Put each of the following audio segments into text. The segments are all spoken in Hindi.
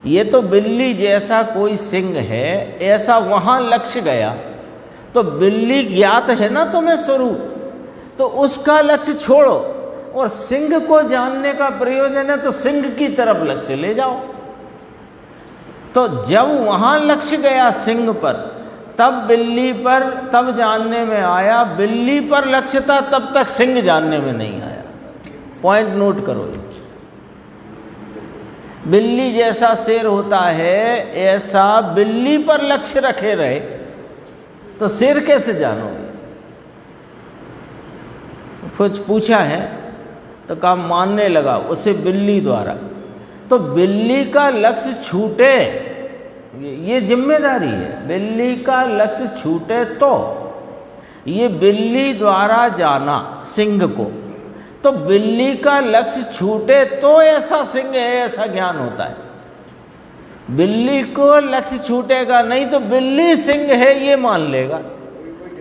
ये तो बिल्ली जैसा कोई सिंह है, ऐसा वहाँ लक्ष्य गया तो बिल्ली ज्ञात है ना तुम्हें स्वरूप, तो उसका लक्ष्य छोड़ो और सिंह को जानने का प्रयोजन है तो सिंह की तरफ लक्ष्य ले जाओ। तो जब वहाँ लक्ष्य गया सिंह पर, तब बिल्ली पर तब जानने में आया, बिल्ली पर लक्ष्य था तब तक सिंह जानने में नहीं आया। पॉइंट नोट करो। बिल्ली जैसा शेर होता है, ऐसा बिल्ली पर लक्ष्य रखे रहे तो शेर कैसे जानोगे? कुछ पूछा है तो काम मानने लगा उसे बिल्ली द्वारा, तो बिल्ली का लक्ष्य छूटे, ये जिम्मेदारी है। बिल्ली का लक्ष्य छूटे तो ये बिल्ली द्वारा जाना सिंह को, तो बिल्ली का लक्ष्य छूटे तो ऐसा सिंह है, ऐसा ज्ञान होता है। बिल्ली को लक्ष्य छूटेगा नहीं तो बिल्ली सिंह है ये मान लेगा।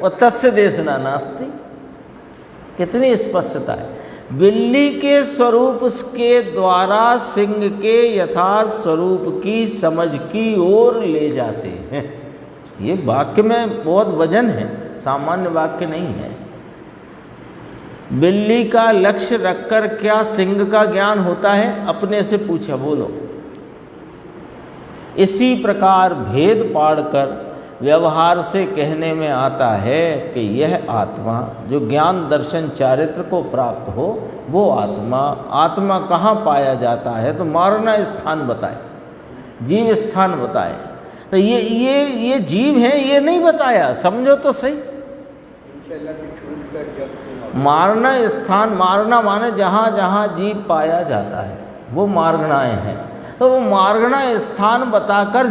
और तस्य देशना नास्ति, कितनी स्पष्टता है। बिल्ली के स्वरूप के द्वारा सिंह के यथार्थ स्वरूप की समझ की ओर ले जाते हैं। ये वाक्य में बहुत वजन है, सामान्य वाक्य नहीं है। बिल्ली का लक्ष्य रखकर क्या सिंह का ज्ञान होता है? अपने से पूछा, बोलो। इसी प्रकार भेद पाड़कर व्यवहार से कहने में आता है कि यह आत्मा जो ज्ञान दर्शन चारित्र को प्राप्त हो, वो आत्मा कहाँ पाया जाता है? तो मारना स्थान बताए, जीव स्थान बताए। तो ये जीव है ये नहीं बताया, समझो तो सही। मारना स्थान, मारना माने जहाँ जहाँ जीव पाया जाता है वो मार्गणाएँ हैं। तो वो मार्गणा स्थान बताकर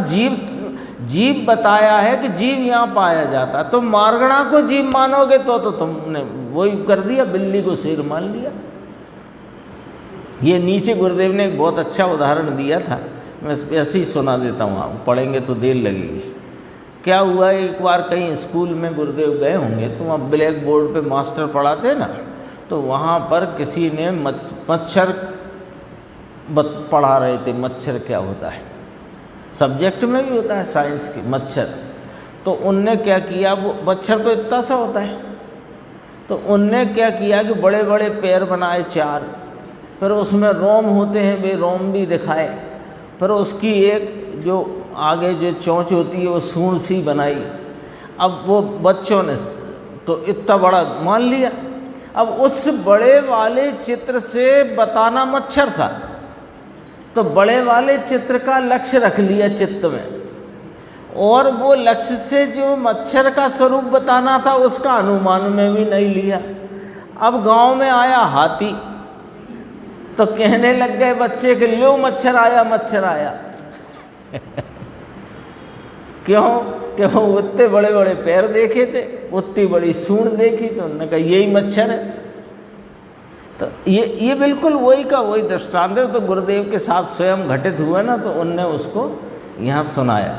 जीव बताया है कि जीव यहाँ पाया जाता। तो मार्गणा को जीव मानोगे तो तुमने वही कर दिया, बिल्ली को शेर मान लिया। ये नीचे गुरुदेव ने एक बहुत अच्छा उदाहरण दिया था, मैं ऐसे ही सुना देता हूँ, आप पढ़ेंगे तो देर लगेगी। क्या हुआ, एक बार कहीं स्कूल में गुरुदेव गए होंगे तो वहाँ ब्लैक बोर्ड पे मास्टर पढ़ाते ना, तो वहाँ पर किसी ने मच्छर पढ़ा रहे थे। मच्छर क्या होता है, सब्जेक्ट में भी होता है साइंस की, मच्छर। तो उनने क्या किया, वो मच्छर तो इतना सा होता है, तो उनने क्या किया कि बड़े बड़े पैर बनाए 4, फिर उसमें रोम होते हैं, वे रोम भी दिखाए, फिर उसकी एक जो आगे जो चोंच होती है वो सूंड सी बनाई। अब वो बच्चों ने तो इतना बड़ा मान लिया। अब उस बड़े वाले चित्र से बताना मच्छर था, तो बड़े वाले चित्र का लक्ष्य रख लिया चित्त में, और वो लक्ष्य से जो मच्छर का स्वरूप बताना था उसका अनुमान में भी नहीं लिया। अब गांव में आया हाथी, तो कहने लग गए बच्चे कि लो मच्छर आया, मच्छर आया। क्यों? कि वो उतने बड़े बड़े पैर देखे थे, उतनी बड़ी सूंड देखी, तो उन्होंने कहा यही मच्छर है। तो ये बिल्कुल वही का वही दृष्टांत है। तो गुरुदेव के साथ स्वयं घटित हुआ ना, तो उनने उसको यहाँ सुनाया।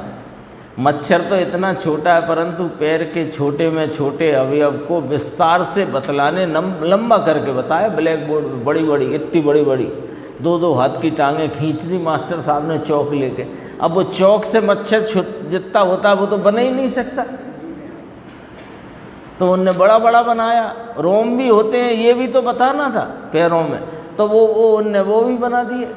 मच्छर तो इतना छोटा है, परंतु पैर के छोटे में छोटे अवयव को विस्तार से बतलाने लंबा करके बताया। ब्लैक बोर्ड में बड़ी बड़ी, इतनी बड़ी बड़ी 2-2 हाथ की टांगें खींच दी मास्टर साहब ने चौक लेके। अब वो चौक से मच्छर जितना होता है वो तो बना ही नहीं सकता, तो उनने बड़ा बड़ा बनाया। रोम भी होते हैं, ये भी तो बताना था पैरों में, तो उनने वो भी बना दिए।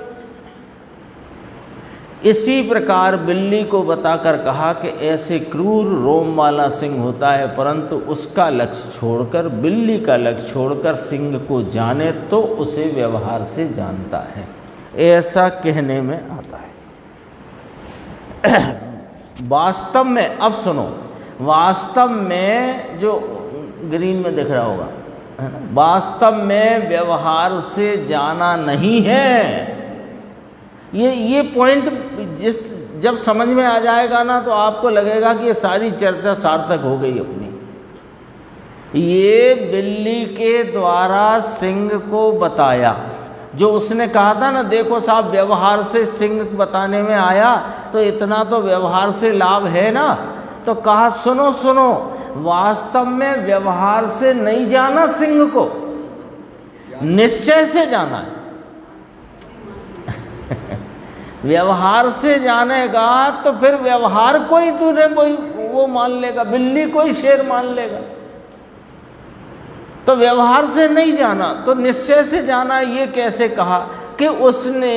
इसी प्रकार बिल्ली को बताकर कहा कि ऐसे क्रूर रोम वाला सिंह होता है, परंतु उसका लक्ष्य छोड़कर, बिल्ली का लक्ष्य छोड़कर सिंह को जाने तो उसे व्यवहार से जानता है, ऐसा कहने में आता है। वास्तव में, अब सुनो, वास्तव में जो ग्रीन में दिख रहा होगा है ना, वास्तव में व्यवहार से जाना नहीं है। ये पॉइंट जब समझ में आ जाएगा ना, तो आपको लगेगा कि ये सारी चर्चा सार्थक हो गई अपनी। ये बिल्ली के द्वारा सिंह को बताया, जो उसने कहा था ना, देखो साहब व्यवहार से सिंह बताने में आया, तो इतना तो व्यवहार से लाभ है ना। तो कहा सुनो सुनो, वास्तव में व्यवहार से नहीं जाना सिंह को, निश्चय से जाना है। व्यवहार से जानेगा तो फिर व्यवहार को ही तूने वो मान लेगा, बिल्ली को ही शेर मान लेगा। तो व्यवहार से नहीं जाना तो निश्चय से जाना। ये कैसे कहा कि उसने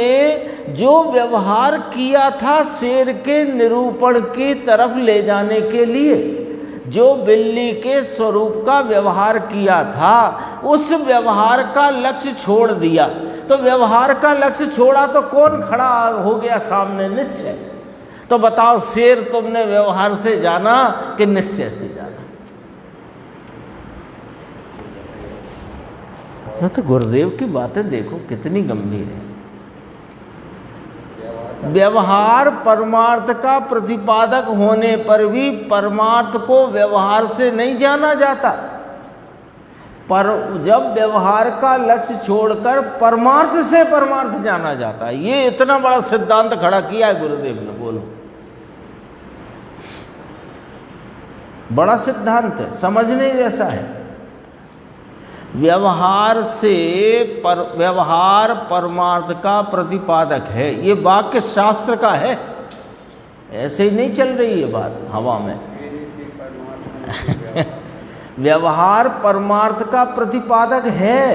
जो व्यवहार किया था शेर के निरूपण की तरफ ले जाने के लिए, जो बिल्ली के स्वरूप का व्यवहार किया था, उस व्यवहार का लक्ष्य छोड़ दिया। तो व्यवहार का लक्ष्य छोड़ा तो कौन खड़ा हो गया सामने? निश्चय। तो बताओ, शेर तुमने व्यवहार से जाना कि निश्चय से जाना? तो गुरुदेव की बातें देखो कितनी गंभीर है। व्यवहार परमार्थ का प्रतिपादक होने पर भी परमार्थ को व्यवहार से नहीं जाना जाता। पर जब व्यवहार का लक्ष्य छोड़कर परमार्थ से परमार्थ जाना जाता है। ये इतना बड़ा सिद्धांत खड़ा किया है गुरुदेव ने। बोलो, बड़ा सिद्धांत है, समझने जैसा है। व्यवहार से व्यवहार परमार्थ का प्रतिपादक है। ये वाक्य शास्त्र का है, ऐसे ही नहीं चल रही है बात हवा में। व्यवहार परमार्थ का प्रतिपादक है,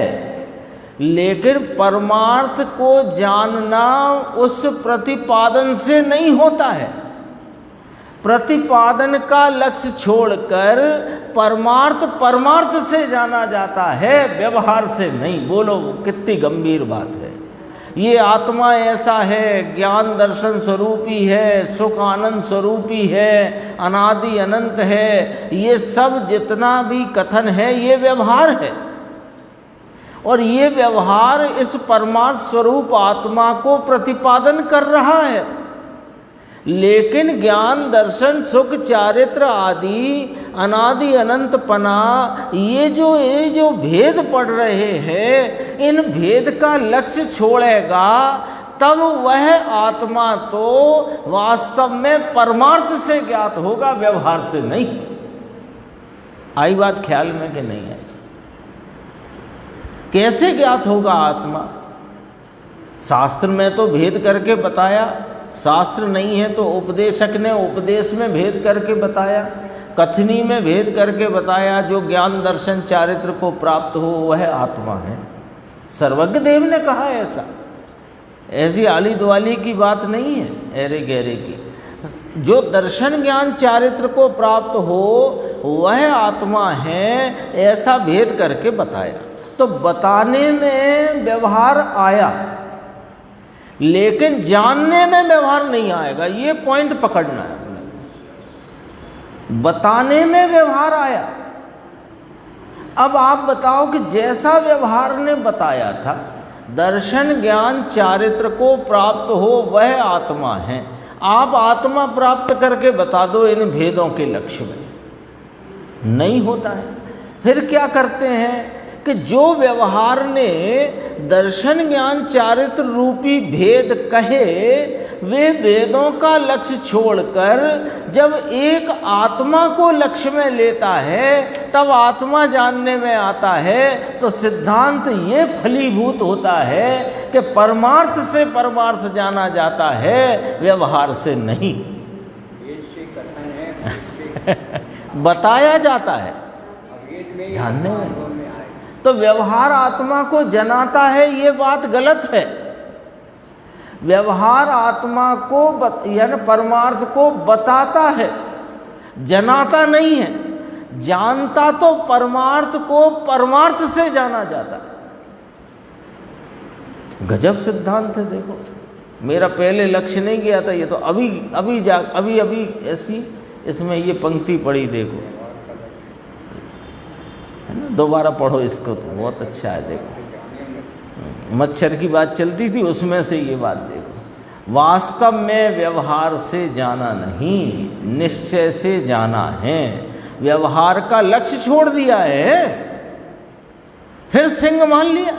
लेकिन परमार्थ को जानना उस प्रतिपादन से नहीं होता है। प्रतिपादन का लक्ष्य छोड़कर परमार्थ से जाना जाता है, व्यवहार से नहीं। बोलो, कितनी गंभीर बात है। ये आत्मा ऐसा है, ज्ञान दर्शन स्वरूपी है, सुख आनंद स्वरूपी है, अनादि अनंत है। ये सब जितना भी कथन है ये व्यवहार है, और ये व्यवहार इस परमार्थ स्वरूप आत्मा को प्रतिपादन कर रहा है। लेकिन ज्ञान दर्शन सुख चारित्र आदि अनादि अनंत पना, ये जो भेद पढ़ रहे हैं, इन भेद का लक्ष्य छोड़ेगा तब वह आत्मा तो वास्तव में परमार्थ से ज्ञात होगा, व्यवहार से नहीं। आई बात ख्याल में कि नहीं आई? कैसे ज्ञात होगा आत्मा? शास्त्र में तो भेद करके बताया, शास्त्र नहीं है तो उपदेशक ने उपदेश में भेद करके बताया, कथनी में भेद करके बताया। जो ज्ञान दर्शन चारित्र को प्राप्त हो वह आत्मा है। सर्वज्ञ देव ने कहा ऐसा, ऐसी आली दुआली की बात नहीं है, एरे गहरे की। जो दर्शन ज्ञान चारित्र को प्राप्त हो वह आत्मा है, ऐसा भेद करके बताया। तो बताने में व्यवहार आया, लेकिन जानने में व्यवहार नहीं आएगा। ये पॉइंट पकड़ना है। बताने में व्यवहार आया। अब आप बताओ कि जैसा व्यवहार ने बताया था, दर्शन ज्ञान चारित्र को प्राप्त हो वह आत्मा है। आप आत्मा प्राप्त करके बता दो इन भेदों के लक्ष्य में, नहीं होता है। फिर क्या करते हैं कि जो व्यवहार ने दर्शन ज्ञान चारित्र रूपी भेद कहे, वे भेदों का लक्ष्य छोड़कर जब एक आत्मा को लक्ष्य में लेता है तब आत्मा जानने में आता है। तो सिद्धांत ये फलीभूत होता है कि परमार्थ से परमार्थ जाना जाता है, व्यवहार से नहीं। बताया जाता है, जानने में। तो व्यवहार आत्मा को जनाता है, ये बात गलत है। व्यवहार आत्मा को यानी परमार्थ को बताता है, जनाता नहीं है। जानता तो परमार्थ को परमार्थ से जाना जाता है। गजब सिद्धांत है। देखो, मेरा पहले लक्ष्य नहीं गया था, ये तो अभी ऐसी इसमें ये पंक्ति पढ़ी, देखो है ना। दोबारा पढ़ो इसको, तो बहुत अच्छा है। देखो, मच्छर की बात चलती थी, उसमें से ये बात देखो। वास्तव में व्यवहार से जाना नहीं, निश्चय से जाना है। व्यवहार का लक्ष्य छोड़ दिया है, फिर सिंह मान लिया,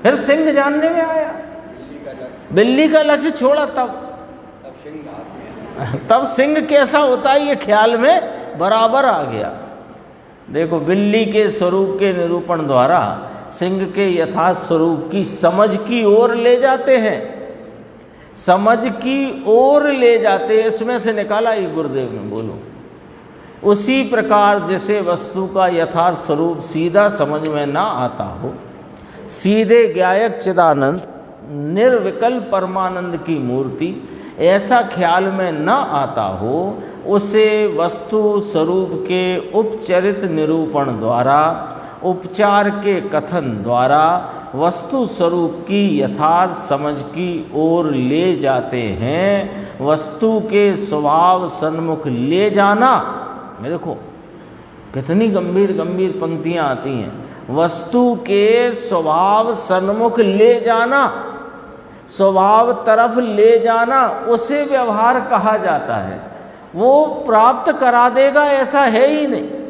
फिर सिंह जानने में आया। बिल्ली का लक्ष्य छोड़ा तब सिंह कैसा होता है ये ख्याल में बराबर आ गया। देखो, बिल्ली के स्वरूप के निरूपण द्वारा सिंह के यथार्थ स्वरूप की समझ की ओर ले जाते हैं। समझ की ओर ले जाते, इसमें से निकाला ही गुरुदेव ने, बोलो। उसी प्रकार जैसे वस्तु का यथार्थ स्वरूप सीधा समझ में ना आता हो, सीधे ज्ञायक चिदानंद निर्विकल्प परमानंद की मूर्ति ऐसा ख्याल में न आता हो, उसे वस्तु स्वरूप के उपचरित निरूपण द्वारा, उपचार के कथन द्वारा वस्तु स्वरूप की यथार्थ समझ की ओर ले जाते हैं। वस्तु के स्वभाव सन्मुख ले जाना, ये देखो कितनी गंभीर गंभीर पंक्तियां आती हैं। वस्तु के स्वभाव सन्मुख ले जाना, स्वभाव तरफ ले जाना, उसे व्यवहार कहा जाता है। वो प्राप्त करा देगा ऐसा है ही नहीं।